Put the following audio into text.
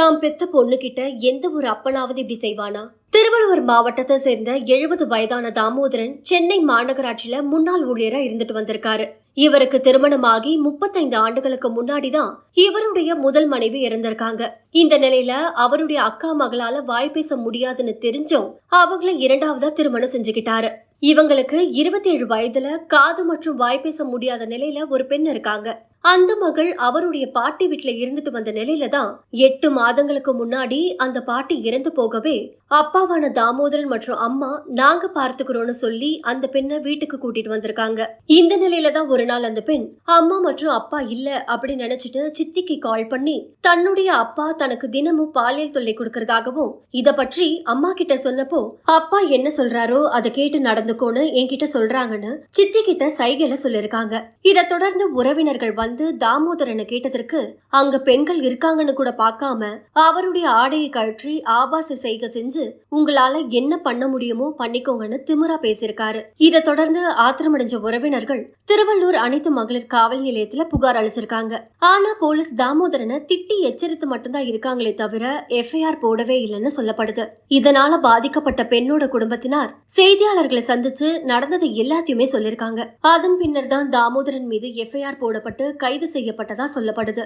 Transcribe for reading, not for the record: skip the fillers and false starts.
தாம் பெத்த பொண்ணு கிட்ட எந்த ஒரு அப்பனாவது இப்படி செய்வானா? திருவள்ளூர் மாவட்டத்தை சேர்ந்த 70 வயதான தாமோதரன் சென்னை மாநகராட்சியில முன்னாள் ஊழியரா இருந்துட்டு வந்திருக்காரு. இவருக்கு திருமணமாகி 35 ஆண்டுகளுக்கு முன்னாடிதான் இவருடைய முதல் மனைவி இறந்திருக்காங்க. இந்த நிலையில அவருடைய அக்கா மகளால வாய் பேச முடியாதுன்னு தெரிஞ்சும் அவங்கள இரண்டாவதா திருமணம் செஞ்சுக்கிட்டாரு. இவங்களுக்கு 27 வயதுல காது மற்றும் வாய் பேச முடியாத நிலையில ஒரு பெண் இருக்காங்க. அந்த மகள் அவருடைய பாட்டி வீட்டுல இருந்துட்டு வந்த நிலையில தான் 8 மாதங்களுக்கு முன்னாடி அந்த பாட்டி இறந்து போகவே அப்பாவான தாமோதரன் மற்றும் அம்மா நாங்க பார்த்துக்கிறோம்னு சொல்லி அந்த பெண்ணை வீட்டுக்கு கூட்டிட்டு வந்திருக்காங்க. இந்த நிலையில தான் ஒரு நாள் அந்த பெண் அம்மா மற்றும் அப்பா இல்ல அப்படின்னு நினைச்சிட்டு சித்திக்கு கால் பண்ணி தன்னுடைய அப்பா தனக்கு தினமும் பாலியல் தொல்லை கொடுக்கறதாகவும் இத பற்றி அம்மா கிட்ட சொன்னப்போ அப்பா என்ன சொல்றாரோ அதை கேட்டு நடந்துக்கோன்னு என்கிட்ட சொல்றாங்கன்னு சித்தி கிட்ட சைகையில சொல்லிருக்காங்க. இதை தொடர்ந்து உறவினர்கள் வந்து தாமோதரனை கேட்டதற்கு அங்க பெண்கள் இருக்காங்கன்னு கூட பார்க்காம அவருடைய ஆடையை கழற்றி ஆபாச செய்கை செஞ்சு உங்களால என்ன பண்ண முடியுமோ பண்ணிக்கோங்கன்னு திமிரா பேசியிருக்காரு. இதை தொடர்ந்து ஆத்திரமடைஞ்ச உறவினர்கள் திருவள்ளூர் அனைத்து மகளிர் காவல் நிலையத்துல புகார் அளிச்சிருக்காங்க. ஆனா போலீஸ் தாமோதரனை திட்டி எச்சரித்து மட்டும்தான் இருக்காங்களே தவிர எஃப்ஐஆர் போடவே இல்லைன்னு சொல்லப்படுது. இதனால பாதிக்கப்பட்ட பெண்ணோட குடும்பத்தினார் செய்தியாளர்களை சந்திச்சு நடந்ததை எல்லாத்தையுமே சொல்லிருக்காங்க. அதன் பின்னர் தான் தாமோதரன் மீது எஃப்ஐஆர் போடப்பட்டு கைது செய்யப்பட்டதா சொல்லப்படுது.